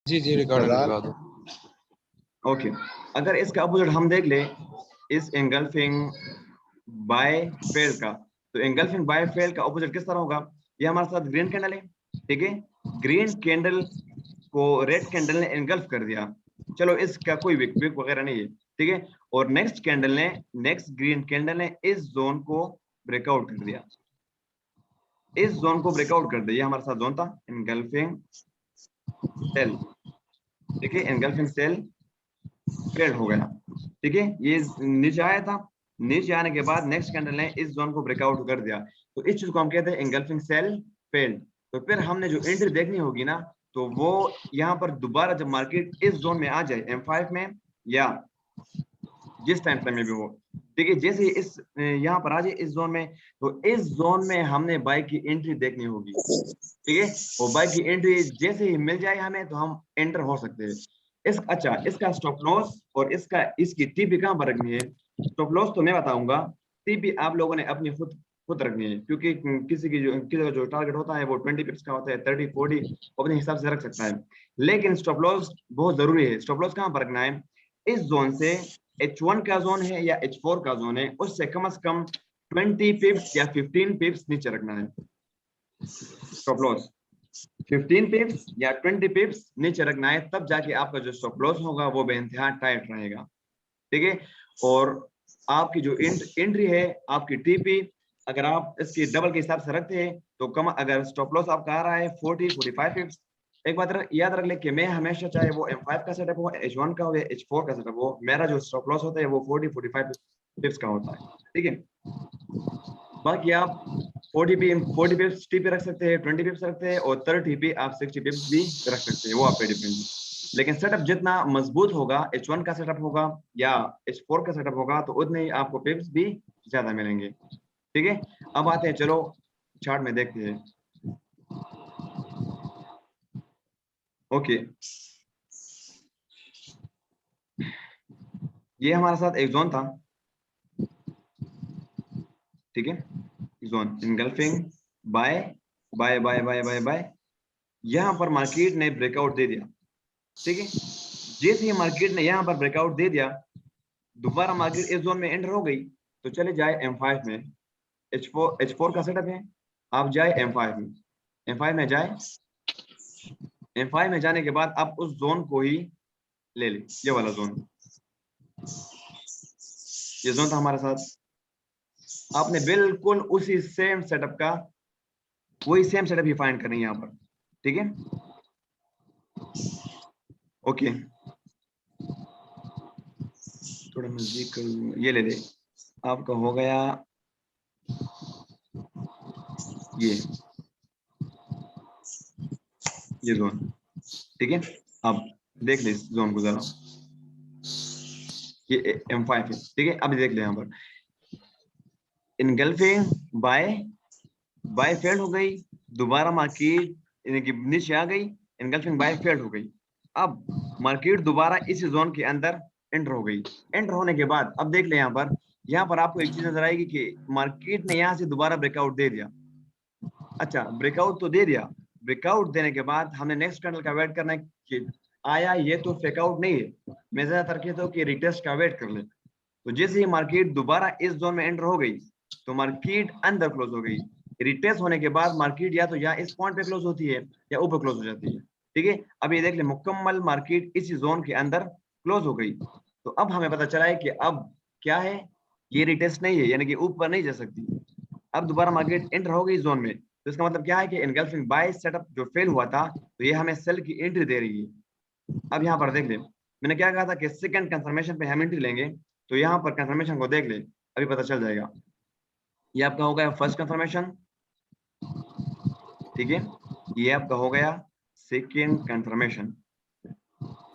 जी जी record करवा दो। Okay, अगर इसका अपोजिट हम देख ले, इस एंगल्फिंग बाय फेल का, तो एंगल्फिंग बाय फेल का अपोजिट किस तरह होगा? ये हमारे साथ ग्रीन कैंडल है, ठीक है, ग्रीन कैंडल को रेड कैंडल ने एंगल्फ कर दिया, चलो इसका कोई विक वगैरह नहीं है, ठीक है, और नेक्स्ट ग्रीन कैंडल ने इस जोन को ब्रेकआउट कर दिया, इस जोन को ब्रेकआउट कर दिया, ये हमारे साथ जोन था एंगल्फिंग सेल, ठीक है, एंगल्फिंग सेल फेल्ड हो गया, ठीक है, ये नीचे आया था, नीचे आने के बाद नेक्स्ट कैंडल ने इस जोन को ब्रेकआउट कर दिया, तो इस चीज को हम कहते हैं एंगल्फिंग सेल फेल्ड। तो फिर हमने जो एंट्री देखनी होगी ना, तो वो यहाँ पर दोबारा जब मार्केट इस जोन में आ जाए M5 में या जिस टाइम फ्रेम में भी हो, ठीक है, जैसे इस यहाँ पर आ जाए इस जोन में, तो इस जोन में हमने बाय की एंट्री देखनी होगी, ठीक है, और बाय की एंट्री जैसे ही मिल जाए हमें तो हम एंटर हो सकते हैं। अच्छा, इसका स्टॉप लॉस और इसकी टीपी कहाँ पर रखनी है? स्टॉप लॉस तो मैं बताऊंगा, टीपी आप लोगों ने अपनी खुद रखनी है, क्योंकि किसी का जो टारगेट होता है वो 20 पिप्स का होता है, 30-40 अपने हिसाब से रख सकता है, लेकिन स्टॉप लॉस बहुत जरूरी है। स्टॉप लॉस कहाँ पर रखना है? इस जोन से H1 का जोन है या H4 का जोन है, उससे कम से कम 20 पिप्स या 15 पिप्स नीचे रखना है स्टॉप लॉस, 15 पिप्स या 20 पिप्स नीचे रखना है, तब जाके आपका जो स्टॉप लॉस होगा वो बेइंतहा टाइट रहेगा, ठीक है, और आपकी जो एंट्री है, आपकी टीपी अगर आप इसकी डबल के हिसाब से रखते हैं तो कम, अगर स्टॉप लॉस आपका आ रहा है 40-45 पिप्स, एक बात याद रख ले कि मैं हमेशा, चाहे वो M5 का सेटअप हो, H1 का हो या H4 का सेटअप हो, मेरा जो स्टॉप लॉस होता है वो 40-45 पिप्स का होता है, ठीक है, बाकी आप 40 पिप्स टीपी रख सकते हैं, 20 पिप्स रखते हैं, और 30 पे आप 60 पिप्स भी रख सकते हैं, वो आप पे डिपेंड है, लेकिन सेटअप जितना मजबूत होगा, H1 का सेटअप होगा या H4 का सेटअप होगा, तो उतने ही आपको पिप्स भी ज्यादा मिलेंगे, ठीक है। अब आते हैं, चलो चार्ट में देखते हैं। ओके, ये हमारे साथ एक जोन था, ठीक है, zone engulfing buy buy buy buy buy buy, यहां पर मार्केट ने ब्रेकआउट दे दिया, ठीक है, जैसे ही मार्केट ने यहां पर ब्रेकआउट दे दिया, दोबारा मार्केट इस जोन में एंटर हो गई, तो चले जाए M5 में, H4 का सेटअप है, आप जाए M5 में, M5 में जाए, M5 में जाने के बाद आप उस जोन को ही ले ले, ये वाला जोन, ये जोन था हमारे साथ, आपने बिल्कुल उसी सेम सेटअप का, वही सेम सेटअप ही फाइंड करनी है यहाँ पर, ठीक है, ओके, थोड़ा नजदीक, ये ले ले, आपका हो गया ये जोन, ठीक है, अब देख ले इस जोन को जरा, ये M5 है, ठीक है, अब देख ले यहाँ पर इनगल्फिंग बाय फेल्ड हो गई, दोबारा मार्केट नीचे आ गई, इनगल्फिंग बाय फेल्ड हो गई, अब मार्केट दोबारा इस जोन के अंदर एंटर हो गई, एंटर होने के बाद अब देख ले यहाँ पर आपको एक चीज नजर आएगी कि मार्केट ने यहाँ से दोबारा ब्रेकआउट दे दिया, अच्छा ब्रेकआउट तो दे दिया, ब्रेकआउट देने के बाद हमने नेक्स्ट कैंडल का वेट करना है कि आया, ये तो फेकआउट नहीं है, मैं ज्यादातर कहता हूँ कि रिटेस्ट का वेट कर ले, तो जैसे ही मार्केट दोबारा इस जोन में एंटर हो गई, तो मार्केट अंदर क्लोज हो गई, रिटेस्ट होने के बाद मार्केट या तो या इस पॉइंट पे क्लोज होती है या ऊपर क्लोज हो जाती है, ठीक है, अब ये देख ले मुकम्मल मार्केट इसी जोन के अंदर क्लोज हो गई, तो अब हमें पता चला है कि अब क्या है, ये रिटेस्ट नहीं है, यानी कि ऊपर नहीं जा सकती, अब दोबारा मार्केट एंटर हो गई जोन में, तो इसका मतलब क्या है कि एनगल्फिंग बाय सेटअप जो फेल हुआ था, तो ये हमें सेल की एंट्री दे रही है। अब यहाँ पर देख ले, मैंने क्या कहा था कि सेकंड कंफर्मेशन पे हम एंट्री लेंगे, तो यहाँ पर कंफर्मेशन को देख ले, अभी पता चल जाएगा, ये आपका हो गया फर्स्ट कंफर्मेशन, ठीक है, ये आपका हो गया सेकंड कंफर्मेशन,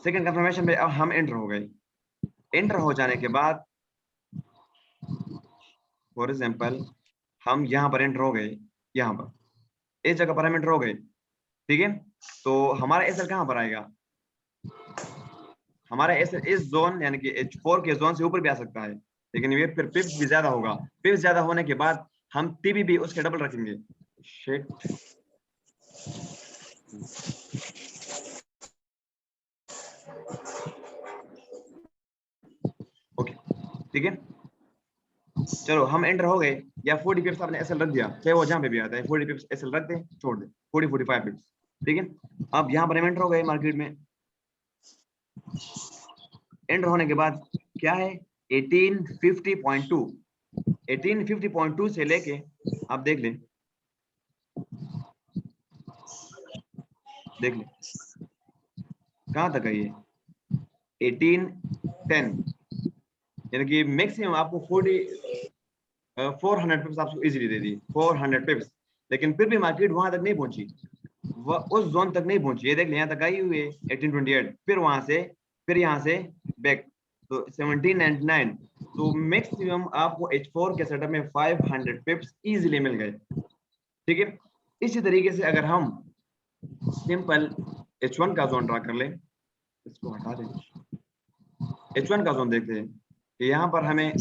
सेकंड कंफर्मेशन पे अब हम एंटर हो गए, एंटर हो जाने के बाद फॉर एग्जांपल हम यहाँ पर एंटर हो गए, यहाँ पर इस जगह पर हम एंटर हो गए, ठीक है, तो हमारा एसएल कहाँ पर आएगा, हमारा एसएल इस जोन यानी कि H4 के जोन से ऊपर भी आ सकता है, लेकिन ये फिर पिप्स भी ज्यादा होगा, पिप्स ज्यादा होने के बाद हम टीबी भी उसके डबल रखेंगे, शिट ओके ठीक है, चलो हम एंटर हो गए, या 40 पिप्स आपने एसएल रख दिया, चाहे वो जहां पे भी आता है 40 पिप्स एसएल रख दे, छोड़ दे 45 पिप्स, ठीक है। अब यहाँ पर हम एंटर हो गए मार्केट में, एंटर होने के बाद क्या है 1850.2, 1850.2 से लेके आप देख लें, देख लें कहां तक है ये 1810, यानी कि मैक्सिमम आपको 400 पिप्स आपको इजीली दे दी, 400 पिप्स, लेकिन फिर भी मार्केट वहां तक नहीं पहुंची, वह उस जोन तक नहीं पहुंची। ये देख लें यहाँ तक आई हुई है 1828, फिर वहां से फिर यहाँ से बैक तो 1799, तो मैक्सिमम आपको H4 के सेटअप में 500 पिप्स इजीली मिल गए, ठीक है। इसी तरीके से अगर हम सिंपल H1 का जोन ड्रा कर लें, इसको हटा दें, H1 का जोन देखते हैं कि यहाँ पर हमें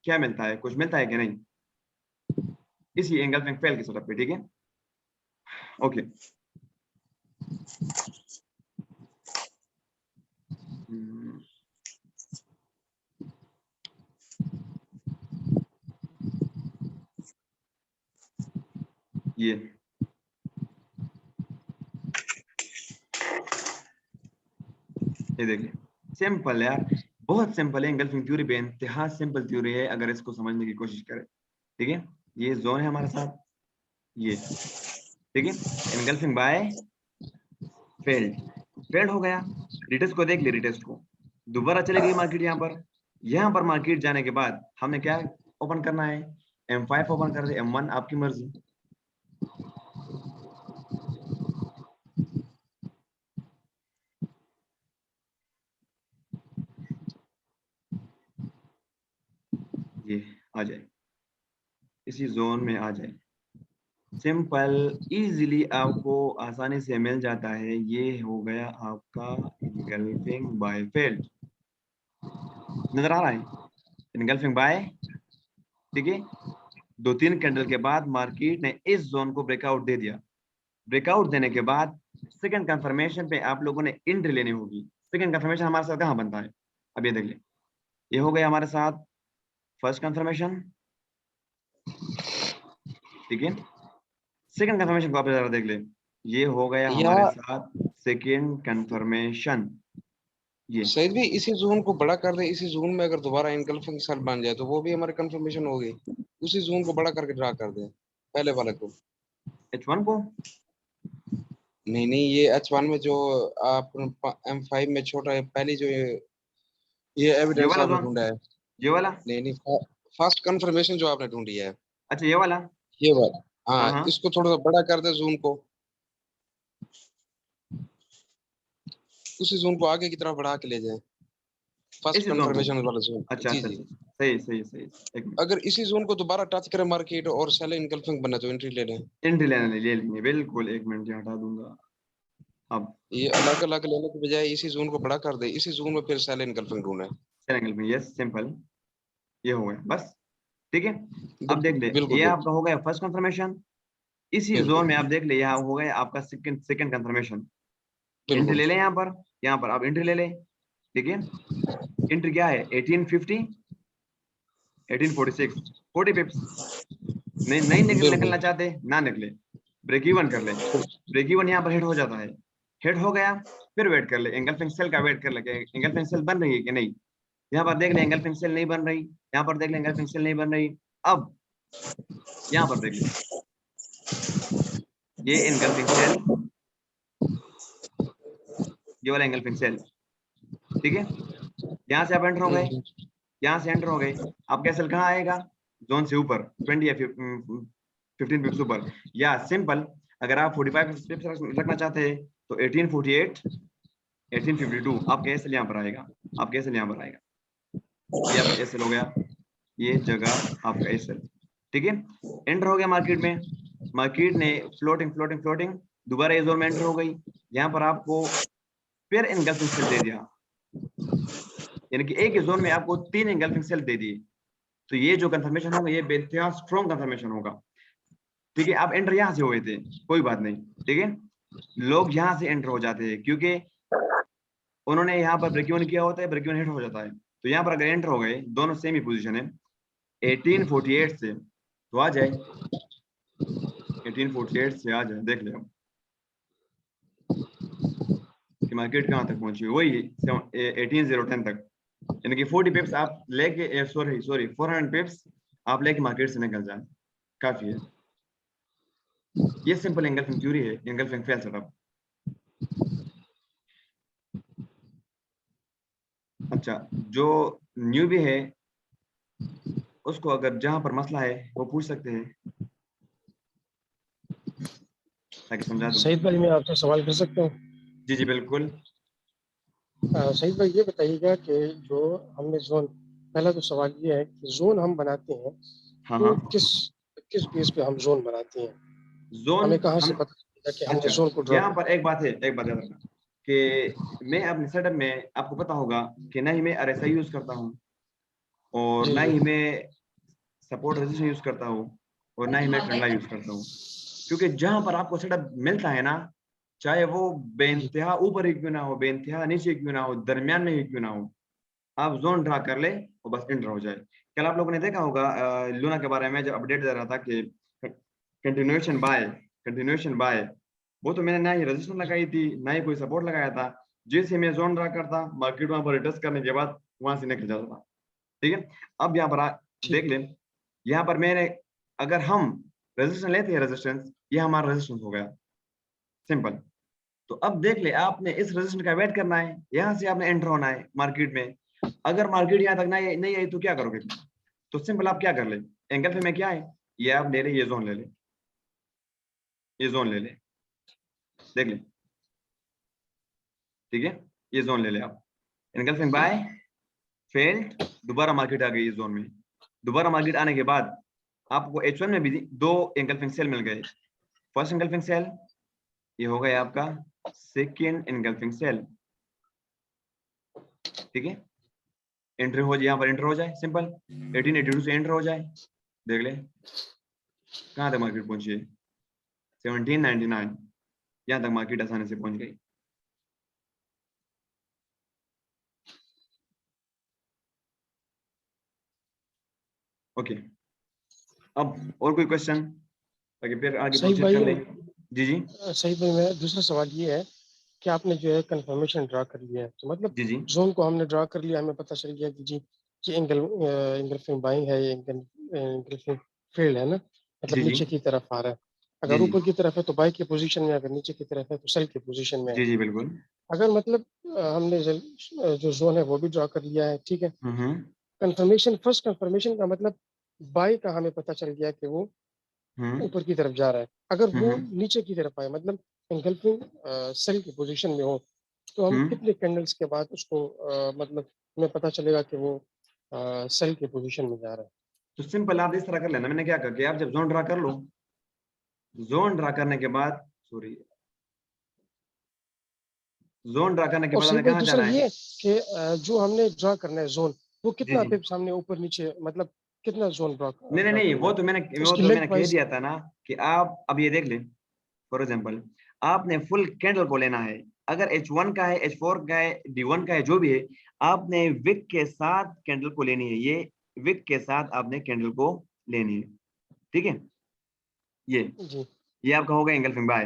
क्या मिलता है, कुछ मिलता है कि नहीं, इसी एंगल्फिंग फेल के सेटअप पे, ठीक है। ओके ये देखिए सिंपल यार, बहुत सिंपल है, एंगल्फिंग थ्योरी बेइंतहा सिंपल थ्योरी है अगर इसको समझने की कोशिश करें, ठीक है। ये जोन है हमारे साथ, ये ठीक है, एंगल्फिंग बाय फेल्ड हो गया, रिटेस्ट को देख ले, रिटेस्ट को दोबारा चले गई मार्केट, यहाँ पर मार्केट जाने के बाद हमें क्या ओपन करना है, M5 ओपन कर दे, M1 आपकी मर्जी, ये आ जाए, इसी जोन में आ जाए, सिंपल इजीली आपको आसानी से मिल जाता है। ये हो गया आपका एंगल्फिंग बाय फेल्ड, नजर आ रहा है एंगल्फिंग बाय, ठीक है। 2-3 कैंडल के बाद मार्केट ने इस जोन को ब्रेकआउट दे दिया, ब्रेकआउट देने के बाद सेकंड कंफर्मेशन पे आप लोगों ने एंट्री लेनी होगी। सेकंड कंफर्मेशन हमारे साथ कहाँ बनता है, अब ये देख ले, ये हो गया हमारे साथ फर्स्ट कंफर्मेशन, ठीक है। सेकंड कंफर्मेशन को आप जरा देख ले, ये हो गया हमारे साथ सेकंड कंफर्मेशन, ये सही भी इसी जोन को बड़ा कर दे, इसी जोन में अगर दोबारा एनगल्फिंग सेल बन जाए तो वो भी हमारी कंफर्मेशन होगी। उसी जोन को बड़ा करके ड्रा कर दे पहले वाले को, H1 को, नहीं नहीं ये H1 में जो आप M5 में छोटा है, पहली जो ये ये एविडेंस वाला आपने जोन, ढूंढा है, ये वाला, नहीं नहीं फर्स्ट कंफर्मेशन जो आपने ढूंढी है, अच्छा ये वाला, ये वाला, हाँ हाँ हाँ, इसको थोड़ा सा बड़ा कर दे जोन को, उसी जोन को आगे की तरफ बढ़ा के ले जाए, फर्स्ट इसी जोन को, कंफर्मेशन वाला जोन। अच्छा जी अच्छा जी, अच्छा, सही सही सही, एक मिनट, अगर इसी जोन को दोबारा टच करे मार्केट और सेल इनगल्फिंग बने तो एंट्री ले लें। एंट्री लेने ले लेंगे बिल्कुल, एक मिनट ये हटा दूंगा अब, ये अलग अलग लेने के बजाय इसी जोन को बड़ा कर दे, इसी जोन में फिर सेल इनगल्फिंग ढूंढे। एंगल में, यस सिंपल, ये हो गया बस, ठीक है। अब देख बिल्कुल ले, बिल्कुल ये बिल्कुल आपका हो गया फर्स्ट कंफर्मेशन, इसी जोन बिल्कुल में आप देख ले यहाँ हो गया आपका सेकंड सेकंड कंफर्मेशन, एंट्री बिल्कुल ले लें यहाँ पर आप एंट्री ले लें, ठीक है। एंट्री क्या है 1850, 1846, 40 पिप्स, नहीं बिल्कुल निकलना चाहते ना निकले, ब्रेक इवन कर ले, ब्रेक इवन यहाँ पर हिट हो जाता है, हिट हो गया, फिर वेट कर ले, एंगल्फिंग सेल का वेट कर ले, एंगल्फिंग सेल बन रही है कि नहीं, यहाँ पर देख ले एंगल्फिंग सेल नहीं बन रही, यहाँ पर देख ले एंगल्फिंग सेल नहीं बन रही, अब यहाँ पर देख ले, ये एंगल्फिंग सेल, ये वाला एंगल्फिंग सेल, ठीक है। यहाँ से आप एंटर हो गए, यहाँ से एंटर हो गए, आपका सेल कहाँ आएगा, जोन से ऊपर 20 या 15 पिप्स ऊपर, या सिंपल अगर आप 45 पिप्स रखना चाहते हैं तो 1848, 1852 आपका एसएल यहाँ पर आएगा, आपका एसएल यहाँ पर आएगा, ये आपका एसएल हो गया, ये जगह आपका एसएल, ठीक है। एंटर हो गया मार्केट में, मार्केट ने फ्लोटिंग फ्लोटिंग फ्लोटिंग दोबारा ये जोन में एंटर हो गई, यहाँ पर आपको फिर एंगल्फिंग सेल दे दिया, यानी कि एक ही जोन में आपको 3 एंगल्फिंग सेल दे दिए, तो ये जो कंफर्मेशन होगा ये बेहद स्ट्रॉन्ग कंफर्मेशन होगा, ठीक है। आप एंटर यहाँ से हुए थे, कोई बात नहीं, ठीक है, लोग यहाँ से एंटर हो जाते हैं क्योंकि उन्होंने यहाँ पर ब्रेक इवन किया होता है, ब्रेक इवन हिट हो जाता है। तो यहाँ पर अगर एंटर हो गए, दोनों सेम ही पोजीशन है, 1848 से तो आ जाए, 1848 से आ जाए, देख ले अब कि मार्केट कहाँ तक पहुंची, वही 18010 तक, यानी कि 40 पिप्स आप लेके, सॉरी 400 पिप्स आप लेके मार्केट से निकल जाए, काफी है। ये सिंपल एंगल्फिंग थ्योरी है, एंगल्फिंग फेल सेटअप। अच्छा, जो न्यू भी है उसको अगर जहां पर मसला है वो पूछ सकते हैं ताकि समझा दूं। सईद भाई मैं आपसे सवाल कर सकता हूँ? जी जी बिल्कुल। सईद भाई ये बताइएगा कि जो हमने जोन, पहला तो सवाल ये है कि जोन हम बनाते हैं हाँ तो हाँ, किस किस बेस पे हम जोन बनाते हैं? जोन हमें कहाँ से हम, पता चलेगा कि हमने अच्छा जोन को ड्रॉ यहाँ किया? पर एक बात है, एक बात याद रखना कि मैं अपने सेटअप में, आपको पता होगा कि ना ही मैं आरएसआई यूज करता हूँ और जी ना जी ही मैं सपोर्ट रेजिस्टेंस यूज करता हूँ और ना ही मैं ट्रेंड लाइन यूज करता हूँ, क्योंकि जहां पर आपको सेटअप मिलता है ना, चाहे वो जी बेइंतहा ऊपर ही क्यों ना हो, बेइंतहा नीचे क्यों ना हो, दरमियान में ही क्यों ना हो, आप जोन ड्रा कर ले और बस एंटर हो जाए। कल आप लोगों ने देखा होगा लूना के बारे में जब अपडेट दे रहा था कि कंटिन्यूएशन बाय, कंटिन्यूएशन बाय, वो तो मैंने ना ही रजिस्टर लगाई थी ना ही कोई सपोर्ट लगाया था, जैसे मैं जोन ड्रा करता मार्केट वहां पर टच करने के बाद वहां से निकल जाता था। ठीक है, अब यहाँ पर ठीक। देख लें, यहाँ पर मैंने, अगर हम रेजिस्टेंस लेते हैं, रेजिस्टेंस ये हमारा रेजिस्टेंस हो गया, सिंपल। तो अब देख ले, आपने इस रेजिस्टेंस का वेट करना है, यहाँ से आपने एंटर होना है मार्केट में। अगर मार्केट यहाँ तक नहीं नहीं आई तो क्या करोगे? तो सिंपल आप क्या कर ले, एंगल में क्या है, ये आप ले ले, ये जोन ले ले, ये जोन ले ले, देख ले, ठीक है, ये जोन ले ले आप, एंगल बाय फेल्ड, दोबारा मार्केट आ गई इस जोन में, दोबारा मार्केट आने के बाद आपको H1 में भी दो एंगल्फिंग सेल मिल गए, फर्स्ट एंगल्फिंग सेल ये हो गया आपका, सेकेंड एंगल्फिंग सेल, ठीक है, एंट्री हो जाए, यहाँ पर एंटर हो जाए, सिंपल 1882 से एंटर हो जाए, देख ले कहाँ तक मार्केट पहुंची है, 1799, यहाँ तक मार्केट आसानी से पहुंच गई। ओके, अब और कोई क्वेश्चन ताकि फिर आगे सईद प्रोसीड भाई, कर लें। जी जी सईद भाई मैं दूसरा सवाल ये है कि आपने जो है कंफर्मेशन ड्रा कर लिया है, तो मतलब जी जी जोन को हमने ड्रा कर लिया, हमें पता चल गया कि जी ये एंगल्फिंग बाइंग है, ये एंगल्फिंग फील्ड है ना, जी मतलब जी नीचे की तरफ आ रहा है। जी अगर जी ऊपर की तरफ है तो बाई की पोजीशन में, अगर नीचे की तरफ है तो सेल की पोजीशन में है। जी जी बिल्कुल। अगर मतलब हमने जो जोन है वो भी ड्रा कर लिया है, ठीक है। हम्म, कंफर्मेशन, फर्स्ट कंफर्मेशन का मतलब बाई का हमें पता चल गया कि वो हम्म, ऊपर की तरफ जा रहा है। अगर वो हम्म, नीचे की तरफ आए, मतलब एंगल्फिंग सेल की पोजीशन में हो, तो हम हम्म। कितने कैंडल्स के बाद उसको मतलब हमें पता चलेगा कि वो सेल की पोजीशन में जा रहा है? तो सिंपल आप इस तरह कर लेना, मैंने क्या कर दिया, आप जब जोन ड्रा कर लो, जोन ड्रा करने के बाद, सॉरी, जोन ड्रा करने के और बाद सही हमें भाई कहाँ दूसरा जाना है? ये कि जो हमने ड्रा करना है जोन, वो जी कितना जी, पिप सामने ऊपर नीचे, मतलब कितना जोन ड्रा नहीं नहीं ड्रा नहीं, करना है, वो उसकी तो लेंथ मैंने कह वाइज? दिया था ना कि आप अब ये देख लें, फॉर एग्जाम्पल आपने फुल कैंडल को लेना है, अगर H1 का है, H4 का है, D1 का है, जो भी है, आपने विक के साथ कैंडल को लेनी है, ये विक के साथ आपने कैंडल को लेनी है, ठीक है, ये जी ये आपका होगा engulfing buy,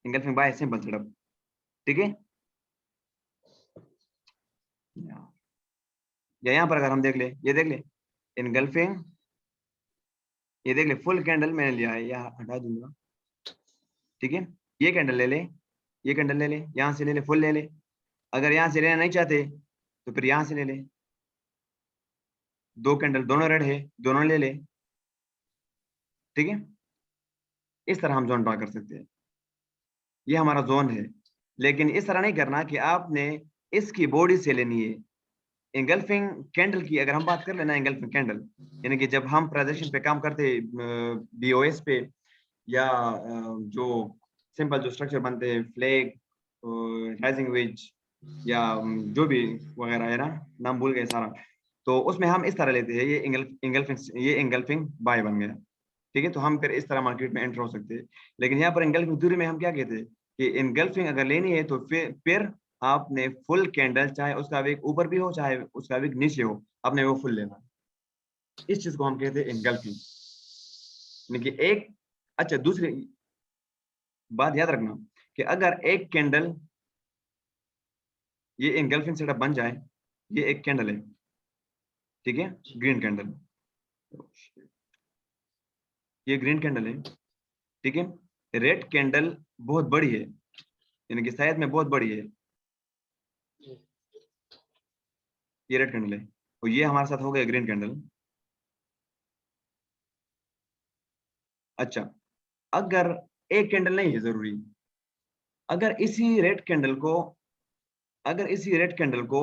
engulfing buy simple setup, ठीक है। या यहाँ पर अगर हम देख ले, ये देख ले एनगल्फिंग, ये देख ले फुल कैंडल मैंने लिया है, यहाँ हटा दूंगा, ठीक है, ये कैंडल ले ले, ये कैंडल ले ले, यहाँ से ले ले, फुल ले ले, अगर यहाँ से लेना नहीं चाहते तो फिर यहाँ से ले ले, दो कैंडल दोनों रेड है, दोनों ले ले, ठीक है, इस तरह हम जोन ड्रा कर सकते हैं, ये हमारा जोन है। लेकिन इस तरह नहीं करना कि आपने इसकी बॉडी से लेनी है, एंगल्फिंग कैंडल की अगर हम बात कर लेना, एंगल्फिंग कैंडल यानी कि जब हम प्रेजेंटेशन पे काम करते बीओएस पे, या जो सिंपल जो स्ट्रक्चर बनते हैं, फ्लैग, राइजिंग वेज, या जो भी वगैरह है ना, नाम भूल गए सारा, तो उसमें हम इस तरह लेते हैं, ये एंगल्फिंग, ये एंगल्फिंग बाय बन गया, ठीक है, तो हम फिर इस तरह मार्केट में एंटर हो सकते हैं। लेकिन यहाँ पर एंगल्फिंग थ्योरी में हम क्या कहते हैं कि एंगल्फिंग अगर लेनी है तो फिर आपने फुल कैंडल, चाहे उसका विक ऊपर भी हो चाहे उसका विक नीचे हो, आपने वो फुल लेना। इस चीज को हम कहते हैं एंगल्फिंग। यानी कि एक, अच्छा दूसरी बात याद रखना कि अगर एक कैंडल, ये एंगल्फिंग सेटअप बन जाए, ये एक कैंडल है, ठीक है, ग्रीन कैंडल, ये ग्रीन कैंडल है, ठीक है। रेड कैंडल बहुत बड़ी है, यानी कि साइज में बहुत बड़ी है, ये रेड कैंडल है, और ये हमारे साथ हो गया ग्रीन कैंडल। अच्छा, अगर एक कैंडल नहीं है जरूरी, अगर इसी रेड कैंडल को, अगर इसी रेड कैंडल को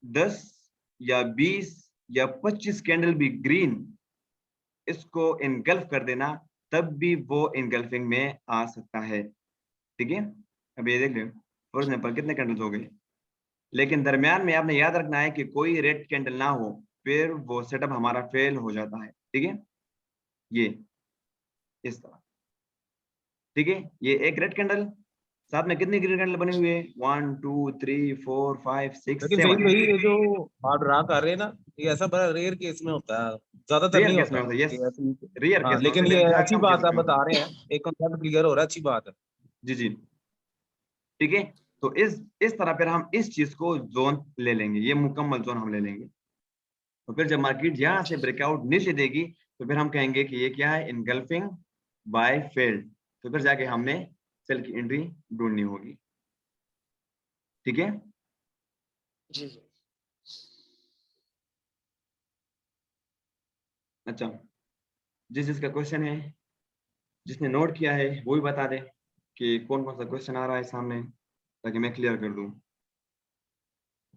10 या 20 या 25 कैंडल भी ग्रीन इसको इनगल्फ कर देना, तब भी वो इनगल्फिंग में आ सकता है, ठीक है। अब ये देख लो फॉर एग्जाम्पल कितने कैंडल्स हो गए, लेकिन दरमियान में आपने याद रखना है कि कोई रेड कैंडल ना हो, फिर वो सेटअप हमारा फेल हो जाता है, ठीक है। ये इस तरह, ठीक है, ये एक रेड कैंडल, साथ में कितनी ग्रीन कैंडल बनी हुई है, 1 2 3 4 5 6 लेकिन 7। सही भाई, ये जो आप ड्रा कर रहे हैं ना, ये ऐसा बड़ा रेयर केस में होता है, ज्यादातर रेयर नहीं केस में होता होता है, यस, ये ऐसी। रेयर हाँ, केस में होता लेकिन है, ये लेकिन बहुत अच्छी कम बात केसेस आप में होता बता है। रहे हैं, एक कॉन्सेप्ट क्लियर हो रहा है, अच्छी बात है। जी जी, ठीक है। तो इस तरह फिर हम इस चीज को जोन ले लेंगे, ये मुकम्मल जोन हम ले लेंगे। तो फिर जब मार्केट यहाँ से ब्रेकआउट नीचे देगी, तो फिर हम कहेंगे कि ये क्या है, इनगल्फिंग बाय फेल्ड। तो फिर जाके हमने सेल की एंट्री ढूंढनी होगी, ठीक है। जी जी। अच्छा, जिसका क्वेश्चन है, जिसने नोट किया है वो भी बता दे कि कौन कौन सा क्वेश्चन आ रहा है सामने, ताकि मैं क्लियर कर दूं।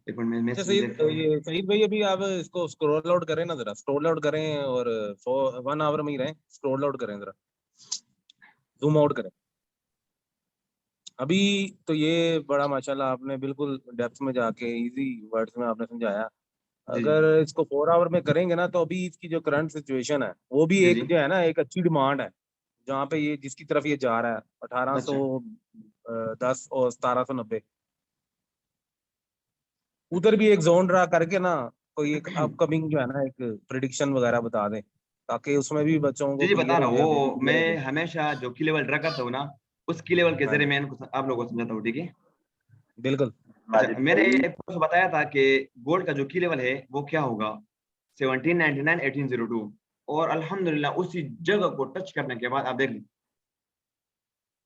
एक मिनट में अच्छा मैसेज सईद, देखता हूँ। ये सईद भाई अभी आप इसको स्क्रॉल आउट करें ना जरा, स्क्रॉल आउट करें और 1 आवर में ही रहें, स्क्रॉल आउट करें जरा, जूम आउट करें। अभी तो ये बड़ा माशाल्लाह आपने बिल्कुल डेप्थ में जाके इजी वर्ड्स में आपने समझाया। जी अगर इसको 4 आवर में करेंगे ना, तो अभी इसकी जो करंट सिचुएशन है वो भी जी एक जी। जो है ना, एक अच्छी डिमांड है, जहाँ पे ये जिसकी तरफ ये जा रहा है, अच्छा 1810 और 1790, उधर भी एक जोन ड्रा करके ना कोई एक अपकमिंग जो है ना एक प्रिडिक्शन वगैरह बता दें, ताकि उसमें भी बच्चों जी को जी, बता क्लियर रहा हो हूँ, जाए, वो भी वो क्लियर हो मैं जाए। हमेशा जो की लेवल ड्रा करता हूँ ना, उस की लेवल के हाँ जरिए जी, मैं आप लोगों को समझाता हूँ, ठीक है। बिल्कुल। अच्छा, मैंने आपको बताया था कि गोल्ड का जो की लेवल है वो क्या होगा, 1799 1802, और अल्हम्दुलिल्लाह उसी जगह को टच करने के बाद आप देख लीजिए,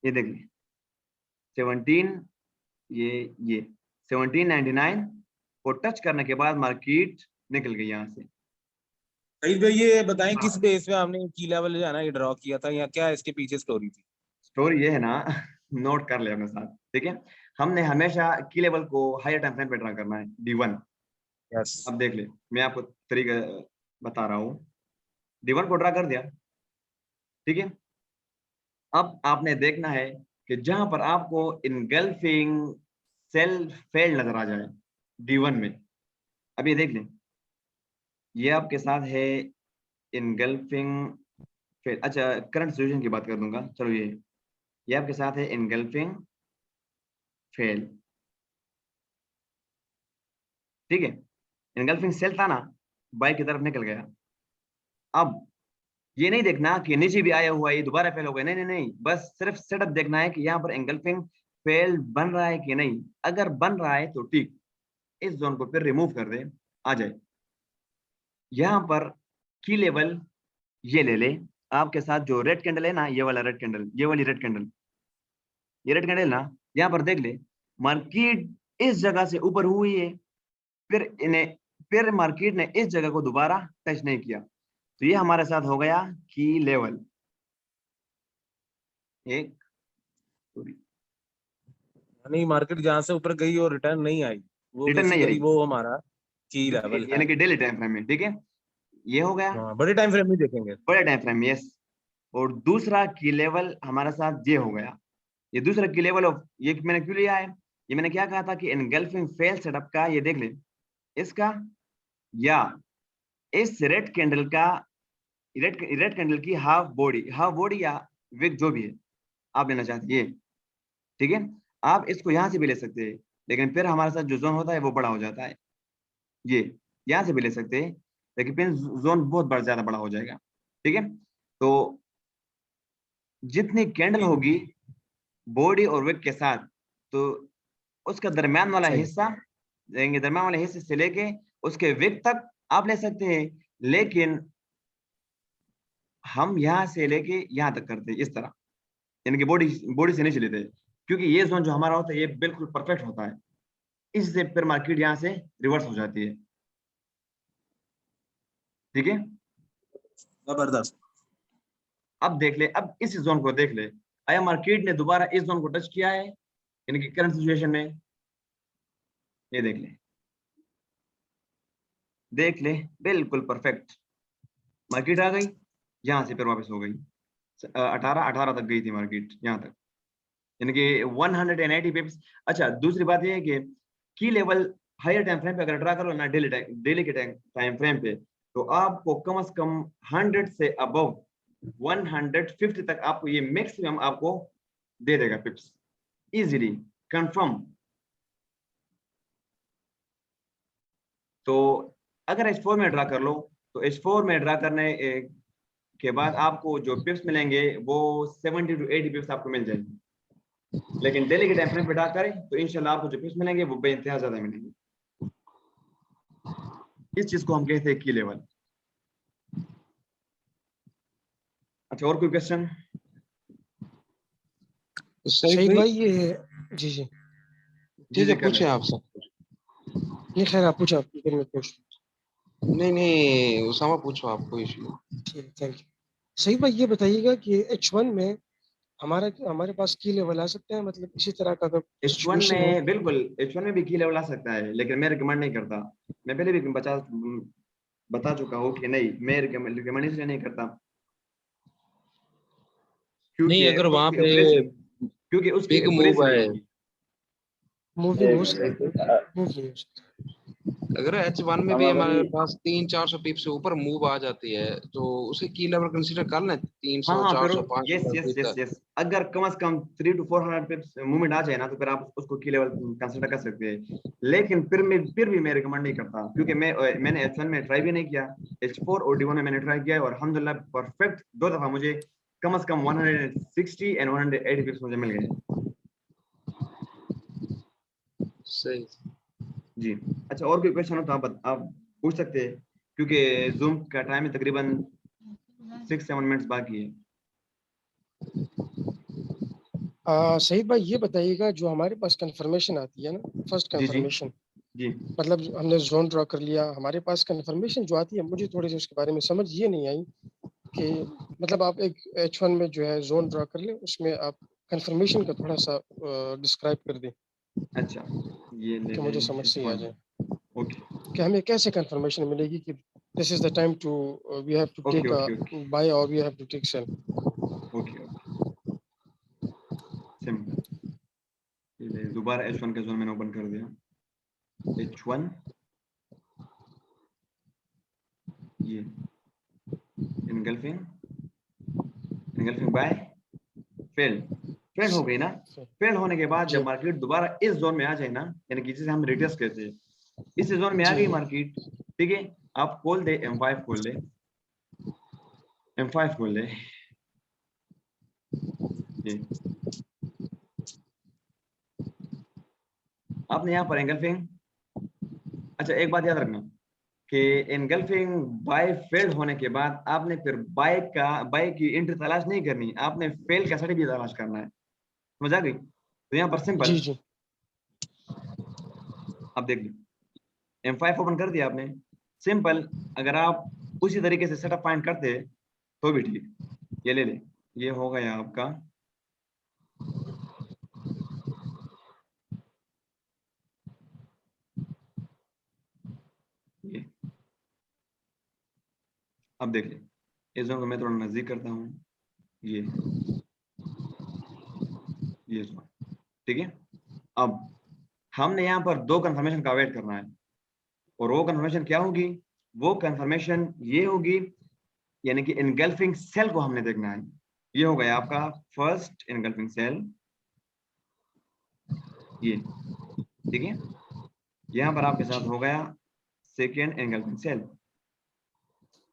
ये देख लीजिए 17, ये 1799 को टच करने के बाद मार्केट निकल गई यहाँ से। सईद भाई ये बताएं किस बेस पे आपने की लेवल जो है ना ये ड्रॉ किया था, या क्या इसके पीछे स्टोरी थी? स्टोरी ये है ना, नोट कर ले अपने साथ, ठीक है। हमने हमेशा की लेवल को हायर टाइम फ्रेम पे ड्रा करना है, D1। यस। अब देख ले, मैं आपको तरीका बता रहा हूँ। D1 को ड्रा कर दिया, ठीक है। अब आपने देखना है कि जहां पर आपको इनगल्फिंग सेल फेल नजर आ जाए D1 में, अब ये देख लें, ये आपके साथ है इनगल्फिंग फेल। अच्छा, करंट सिचुएशन की बात कर दूंगा, चलो ये आपके साथ है इनगल्फिंग फेल, ठीक है। इनगल्फिंग सेल था ना, बाई की तरफ निकल गया। अब ये नहीं देखना कि नीचे भी आया हुआ ये दोबारा फेल हो गया, नहीं नहीं नहीं, बस सिर्फ सेटअप देखना है कि यहाँ पर एंगल्फिंग फेल बन रहा है कि नहीं। अगर बन रहा है तो ठीक, इस जोन को फिर रिमूव कर दे, आ जाए यहाँ पर की लेवल, ये ले ले आपके साथ जो रेड कैंडल है ना, ये वाला रेड कैंडल, ये वाली रेड कैंडल, ये रेड कैंडल ना, यहाँ पर देख ले, मार्केट इस जगह से ऊपर हुई है, फिर मार्केट ने इस जगह को दोबारा टच नहीं किया, तो ये हमारे साथ हो गया की लेवल एक। यानी मार्केट जहाँ से ऊपर गई और रिटर्न नहीं आई, वो रिटर्न नहीं बेसिकली आई, वो हमारा की लेवल है। यानी कि डेली टाइम फ्रेम में, ठीक है, ये हो गया हाँ, बड़े टाइम फ्रेम में देखेंगे। बड़े टाइम फ्रेम में, यस। और दूसरा की लेवल हमारे साथ ये हो गया, ये दूसरा की लेवल ऑफ, ये मैंने क्यों लिया है, ये मैंने क्या कहा था कि एनगल्फिंग फेल सेटअप का, ये देख ले इसका, या इस रेड कैंडल का, रेड कैंडल की हाफ बॉडी या विक जो भी है आप लेना चाहते हैं ये, ठीक है। आप इसको यहाँ से भी ले सकते हैं, लेकिन फिर हमारे साथ जो जोन होता है वो बड़ा हो जाता है। ये यहाँ से भी ले सकते हैं, लेकिन फिर जोन बहुत बड़ा, ज्यादा बड़ा हो जाएगा, ठीक है। तो जितनी कैंडल होगी बॉडी और विक के साथ, तो उसका दरम्यान वाला सही। हिस्सा लेंगे, दरम्यान वाले हिस्से से लेके उसके विक तक आप ले सकते हैं, लेकिन हम यहाँ से लेके यहाँ तक करते हैं इस तरह, यानी कि बॉडी बॉडी से नहीं लेते, क्योंकि ये जोन जो हमारा होता है ये बिल्कुल परफेक्ट होता है, इससे फिर मार्केट यहाँ से रिवर्स हो जाती है, ठीक है। जबरदस्त। अब देख ले, अब इस जोन को देख ले, आया मार्केट ने दोबारा इस जोन को टच किया है, यानी कि करंट सिचुएशन में, ये देख ले, देख ले, बिल्कुल परफेक्ट मार्केट आ गई, यहाँ से फिर वापस हो गई 18 तक गई थी मार्केट यहाँ तक, यानी कि 180 पिप्स। अच्छा, दूसरी बात ये है कि की लेवल हायर टाइम फ्रेम पे अगर ड्रा करो ना, डेली के टाइम फ्रेम पे, तो आपको कम से कम 100 से अबव 150 तक आपको ये मैक्सिमम आपको दे देगा पिप्स इजीली, कंफर्म। तो अगर H4 में ड्रा कर लो, तो H4 में ड्रा करने के बाद आपको जो पिप्स मिलेंगे वो 70 to 80 पिप्स आपको मिल जाएंगे, लेकिन डेली के टाइम फ्रेम पे ड्रा करें तो इंशाल्लाह आपको जो पिप्स मिलेंगे वो बेइंतहा ज्यादा मिलेंगे। इस चीज को हम कहते हैं की लेवल। अच्छा, और कोई क्वेश्चन? सही भाई ये जी जी ठीक है, पूछे आप सब। नहीं खैर आप पूछो, आप पूछ। नहीं उसामा पूछो, आप कोई इशू। ठीक, थैंक यू। सही भाई ये बताइएगा कि H1 में हमारे पास की लेवल आ सकते हैं, मतलब इसी तरह का अगर H1 में बिल्कुल H1 में भी की लेवल आ सकता है, लेकिन मैं रिकमेंड नहीं करता। मैं पहले भी बता चुका हूँ कि नहीं, मैं रिकमेंड इसलिए नहीं करता नहीं, अगर वहां पे क्योंकि उसकी बिग एक्यूरेसी मूव नहीं है, होगी। मूव हो सकता है। अगर H1 में भी हमारे पास 300-400 पिप से ऊपर मूव आ जाती है, तो उसे की लेवल कंसीडर कर लें 300, हाँ 400, यस 500 यस यस, अगर कम से कम 300 to 400 पिप्स मूवमेंट आ जाए ना, तो फिर आप उसको की लेवल कंसीडर कर सकते हैं। लेकिन फिर भी मैं रिकमेंड नहीं करता, क्योंकि मैंने H1 में ट्राई भी नहीं किया, H4 और D1 में मैंने ट्राई किया है, और अल्हम्दुलिल्लाह परफेक्ट 2 दफा मुझे कम से कम 160 एंड 180 पिप्स मुझे मिल गए। सही जी। अच्छा, और कोई क्वेश्चन हो तो आप पूछ सकते हैं, क्योंकि जूम का टाइम है तकरीबन 6-7 मिनट्स बाकी है। सही भाई ये बताइएगा, जो हमारे पास कंफर्मेशन आती है ना, फर्स्ट जी कंफर्मेशन, जी मतलब हमने जोन ड्रॉ कर लिया, हमारे पास कंफर्मेशन जो आती है, मुझे थोड़ी सी उसके बारे में समझ ये नहीं आई कि मतलब आप एक H1 में जो है जोन ड्रॉ कर ले, उसमें आप कंफर्मेशन का थोड़ा सा डिस्क्राइब कर दें। अच्छा, ये ले कि मुझे समझ से आ जाए ओके, कि हमें कैसे कंफर्मेशन मिलेगी कि this is the time to we have to take a buy और we have to take sell. Okay simple. ये दोबारा H1 का जोन मैंने ओपन कर दिया, H1 ये इनगल्फिंग बाय फेल हो गई ना। फेल होने के बाद जब मार्केट दोबारा इस जोन में आ जाए ना, यानी कि जिसे हम रिटेस्ट कहते हैं, इस जोन में आ गई मार्केट, ठीक है, आप खोल दे M5 खोल ले, M5 खोल ले, ये आपने यहाँ पर एंगल्फिंग। अच्छा, एक बात याद रखना कि एंगल्फिंग बाय फेल होने के बाद आपने फिर बाय की एंट्री तलाश नहीं करनी, आपने फेल का सर्टिफिकेट तलाश करना है, समझ आ गई? तो यहाँ पर सिंपल, जी अब देख लो, M5 ओपन कर दिया आपने, सिंपल, अगर आप उसी तरीके से सेटअप फाइंड करते तो भी ठीक। ये ले ले, ये हो गया आपका ये। अब देख ले, इस जोन को मैं थोड़ा नजदीक करता हूँ, ये जोन, ठीक है। अब हमने यहाँ पर 2 कंफर्मेशन का वेट करना है, और वो कंफर्मेशन क्या होगी? वो कंफर्मेशन ये होगी, यानी कि इनगल्फिंग सेल को हमने देखना है, ये हो गया आपका फर्स्ट एनगल्फिंग सेल, ये ठीक है। यहाँ पर आपके साथ हो गया second engulfing sell.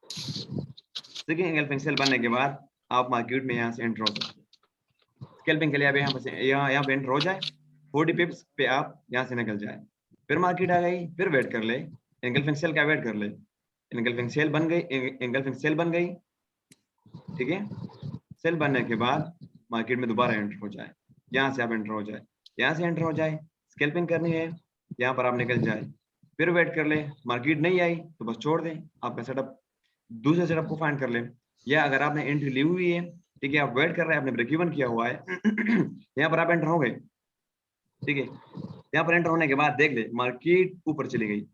Second engulfing sell बनने के बाद आप मार्केट में यहाँ से एंटर हो सकते हैं। स्कैल्पिंग के लिए आप यहाँ पे एंटर हो जाए, 40 पिप्स पे आप यहाँ से निकल जाए, फिर मार्केट आ गई, फिर वेट कर ले, एनगल्फिंग सेल का वेट कर ले, एनगल्फिंग सेल बन गई, एनगल्फिंग सेल बन गई, ठीक है। सेल बनने के बाद मार्केट में दोबारा एंटर हो जाए, यहाँ से आप एंटर हो जाए, यहाँ से एंटर हो जाए, स्कैल्पिंग करनी है, यहाँ पर आप निकल जाए, फिर वेट कर ले, मार्केट नहीं आई तो बस छोड़ दें, आपका सेटअप दूसरे सेटअप को फाइंड कर ले। या अगर आपने एंट्री ली हुई है, ठीक है, आप वेट कर रहे हैं, आपने ब्रेक इवन किया हुआ है, यहाँ पर आप एंटर हो गए, ठीक है। यहाँ पर एंटर होने के बाद देख ले मार्केट ऊपर चली गई।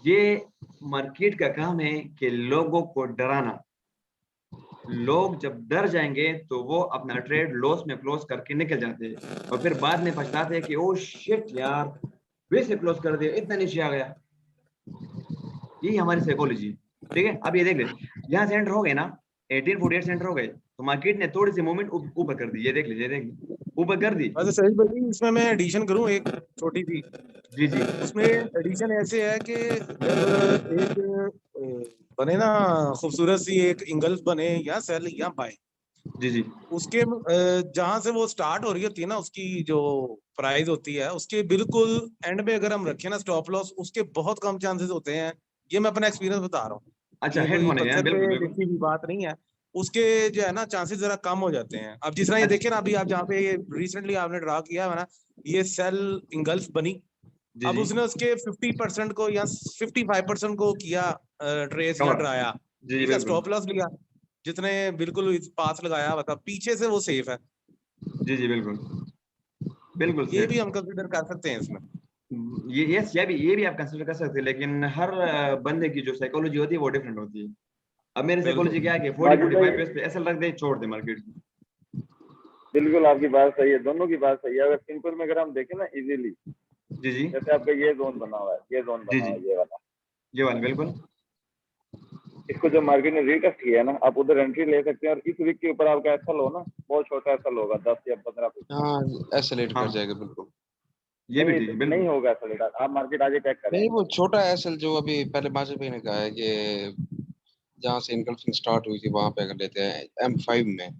ये मार्केट का काम है कि लोगों को डराना। लोग जब डर जाएंगे तो वो अपना ट्रेड लॉस में क्लोज करके निकल जाते हैं और फिर बाद में पछताते हैं कि ओ शिट यार वैसे क्लोज कर दिया, इतना नीचे आ गया। यही हमारी साइकोलॉजी, ठीक है। अब ये देख ले, यहाँ से एंटर हो गए ना, 1848 से एंटर हो गए तो मार्केट ने थोड़ी सी मूवमेंट ऊपर कर दी, ये देख ले, ये देख ले, ऊपर कर दी। वैसे सही भाई, इसमें मैं एडिशन करूं एक छोटी सी। जी जी उसमें एडिशन ऐसे है कि जब एक बने ना खूबसूरत सी एक इंगल्फ बने या सेल या बाय, जी जी उसके जहां से वो स्टार्ट हो रही होती है ना, उसकी जो प्राइस होती है उसके बिल्कुल एंड में अगर हम रखें ना स्टॉप लॉस, उसके बहुत कम चांसेस होते हैं। ये मैं अपना एक्सपीरियंस बता रहा हूँ, अच्छा, ये हिट कोई होने जाए, पत्थर बिल्कुल पे बिल्कुल। लिखी हुई बात नहीं है। उसके जो है ना चांसेस जरा कम हो जाते हैं। अब जिस तरह ये देखे ना, अभी आप जहाँ पे रिसेंटली आपने ड्रा किया है ना, ये सेल इंगल्फ बनी, जी अब जी उसने उसके 50% को या 55% को किया ट्रेस या कवर, डराया, जी जी ठीक है, बिल्कुल, स्टॉप लॉस लिया, जितने बिल्कुल पास लगाया हुआ था पीछे से वो सेफ है। जी जी बिल्कुल बिल्कुल ये सेफ। भी हम कंसिडर कर सकते हैं इसमें। ये भी आप कंसिडर कर सकते हैं, लेकिन हर बंदे की जो साइकोलॉजी होती है वो डिफरेंट होती है। अब मेरी बिल्कुल साइकोलॉजी क्या है कि 40 माजिद 45 भाई, पेज पे ऐसा लग दे, छोड़ दे मार्केट। बिल्कुल आपकी बात सही है, दोनों की बात सही है। अगर सिंपल में अगर हम देखें ना इजीली, जी जी जैसे आपका ये जोन बना हुआ है, ये जोन जी बना जी हुआ है, ये वाला, ये वाला बिल्कुल। इसको जब मार्केट ने रीटेस्ट किया ना, आप उधर एंट्री ले सकते हैं। और इस वीक के ऊपर आपका एसएल हो ना, बहुत छोटा एसएल होगा, 10 या 15%। हाँ, एसलेट हाँ कर जाएगा बिल्कुल। ये भी नहीं ठीक है, नहीं बिल्कुल। होगा एसएल, आप मार्केट आगे चेक करें। नहीं, वो छोटा एसएल जो अभी पहले बादशाह भाई ने कहा है कि जहाँ से इनकल्फिंग स्टार्ट हुई थी वहां पे अगर लेते हैं M5 में,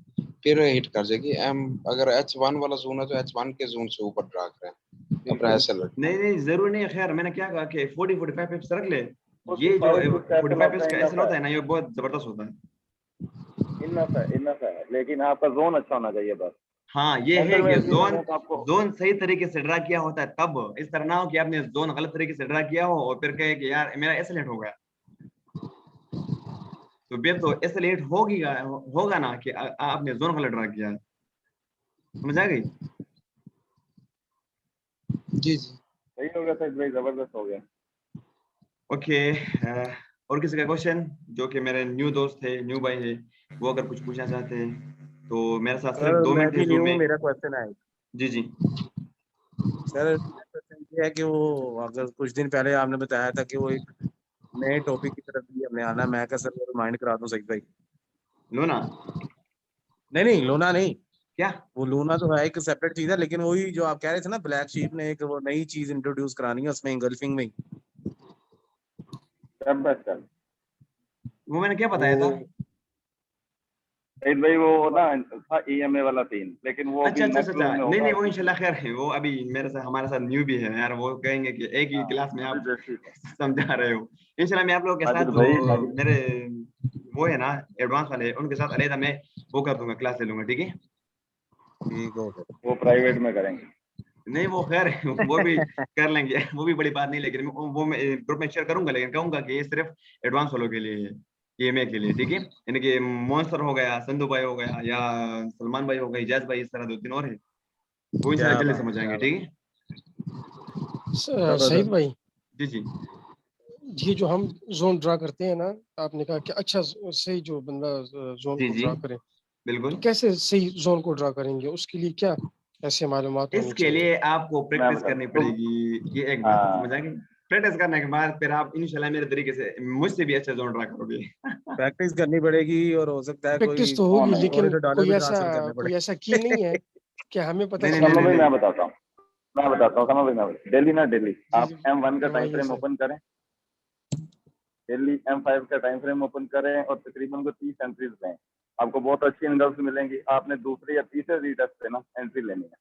फिर हिट कर जाएगी M। अगर H1 वाला जोन है तो H1 के जोन से ऊपर ड्रा करें अपना बिल्कुल एसएल। नहीं नहीं जरूरी नहीं है। खैर मैंने क्या कहा कि 40 45 पिप्स रख ले। ये जो 45 पिप्स एसएल 45 पिप्स आपका का एसएल इनफ है, होता है ना, ये बहुत जबरदस्त होता है। इनफ है, इनफ है, लेकिन आपका जोन अच्छा होना चाहिए बस। हाँ ये है एसएल में कि ऐसी जोन मैंने आपको, जोन सही तरीके से ड्रा किया होता है, तब इस तरह ना हो कि आपने जोन गलत तरीके से ड्रा किया हो और फिर कहे कि यार मेरा एसएल हो गया। तो फिर तो एसएल होगा ना कि आपने जोन गलत ड्रा किया है। समझ आ गई? जी जी। सही हो गया सर भाई, जबरदस्त हो गया। ओके, और किसी का क्वेश्चन जो कि मेरे न्यू दोस्त है, न्यू भाई है, वो अगर कुछ पूछना चाहते हैं तो मेरे साथ सिर्फ 2 मैं मिनट है भी जूम न्यू, में। मेरा क्वेश्चन है जी जी सर, क्वेश्चन ये है कि वो अगर कुछ दिन पहले आपने बताया था कि वो एक नए टॉपिक की तरफ भी हमने आना है, मैं क्या सर वो रिमाइंड करा दूं सही भाई? लूना नहीं नहीं, लोना नहीं, क्या? वो लूना तो है एक सेपरेट चीज है, लेकिन वही जो आप कह रहे थे ना, ब्लैक शीप ने एक वो नई चीज इंट्रोड्यूस करानी है उसमें इंगल्फिंग में ही। स्टेप बाय स्टेप वो मैंने क्या बताया था? भाई, वो ना था ईएमए वाला सीन, लेकिन वो अच्छा अभी अच्छा अच्छा नेक्स्ट अच्छा, जोन में नहीं होगा। नहीं वो इंशाल्लाह खैर है। वो अभी मेरे साथ हमारे साथ न्यू भी है यार, वो कहेंगे कि एक ही हाँ, क्लास में अभी आप बेसिक है। समझा रहे हो। इंशाल्लाह मैं आप लोगों के माजिद साथ भाई, मेरे वो है ना एडवांस वाले, उनके साथ अलग मैं वो कर दूंगा, क्लास ले लूंगा, ठीक है। ठीक हो गया। वो प्राइवेट में करेंगे। नहीं वो खैर वो भी कर लेंगे, वो भी बड़ी बात नहीं, लेकिन वो मैं ग्रुप में शेयर करूंगा, लेकिन कहूंगा कि ये सिर्फ एडवांस वालों के लिए है, ईएमए के लिए, ठीक है। यानी कि मॉन्स्टर हो गया, संधू भाई हो गया, या सलमान भाई हो गए, इजाज भाई, इस तरह 2 3 और है, वो इंशाल्लाह क्या जल्दी बात, समझ क्या आएंगे, बात, ठीक है। सईद भाई, जी जी ये जो हम जोन ड्रा करते हैं ना, आपने कहा कि अच्छा सही जो बंदा जोन जी को जी ड्रा करे, बिल्कुल। तो कैसे सही जोन को ड्रा करेंगे? उसके लिए क्या ऐसे मालूमात होनी इसके चाहिए? लिए आपको मैं प्रैक्टिस बता करनी तुम, पड़ेगी, ये एक बात है, हाँ, समझ आ गई। प्रैक्टिस करने के बाद फिर आप इंशाल्लाह मेरे तरीके से मुझसे भी अच्छा जोन ड्रा करोगे। प्रैक्टिस करनी पड़ेगी और हो सकता है कोई प्रैक्टिस तो होगी, नहीं, लेकिन थोड़े से डॉलर कोई भी ऐसा ट्रांसफर करने कोई पड़े। ऐसा की नहीं है कि हमें पता नहीं, चले। नहीं, समय नहीं, भाई नहीं। मैं बताता हूँ समय भाई डेली ना डेली जी, आप जी, M1 का टाइम करवाइए फ्रेम सर। ओपन करें, डेली M5 का टाइम फ्रेम ओपन करें और तकरीबन को 30 एंट्रीज लें। आपको बहुत अच्छी इनकम्स मिलेंगी। आपने दूसरे या तीसरे रीटेस्ट पे ना एंट्री लेनी है,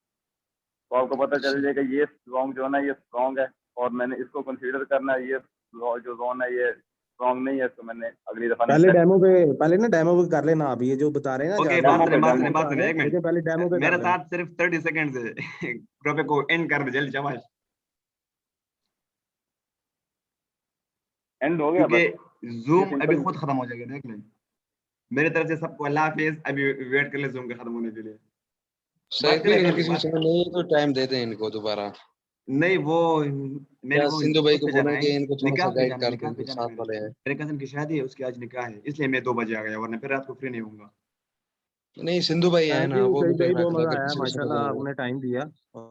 तो आपको पता चल अच्छा, जाएगा ये जोन जो है ना ये स्ट्रॉन्ग है और मैंने इसको कंसीडर करना है, ये जो जोन है ये स्ट्रॉन्ग नहीं है, तो मैंने अगली दफा नहीं पहले check डेमो पे पहले ना डेमो पे कर लेना। आप ये जो बता रहे हैं ना ओके, ज्यादा बात डेमो सुने, पे बात डेमो सुने, बात सुने, एक लेकिन पहले डेमो मिनट पे मेरे कर लेना। साथ सिर्फ 30 सेकंड से टॉपिक को एंड कर दे जल्दी शाबाश, एंड हो गया बस। क्योंकि ये जूम अभी सिंपल खुद खत्म हो जाएगा, देख लें। मेरी तरफ से सबको अल्लाह हाफिज, अभी वेट कर ले जूम के खत्म होने के लिए। बात सैफी करें अगर टॉपिक किसी बात। समय नहीं है तो टाइम दे दें इनको दोबारा, नहीं वो मेरे या को सिंधु भाई उस को पे जाना बोलें है, कि इनको थोड़ा सा निकाह पे गाइड जाना है, कर निकाह दें पे जो जाना है साथ वाले हैं। मेरे कजन की शादी है, उसकी आज निकाह है, इसलिए मैं 2 बजे आ गया, वरना फिर रात को फ्री नहीं होऊंगा। नहीं, सिंधु भाई है थैंक ना, यू वो भी सही देख भाई, रहा बहुत था मजा अगर आया किसी को माशाल्लाह, समझ आपने टाइम दिया।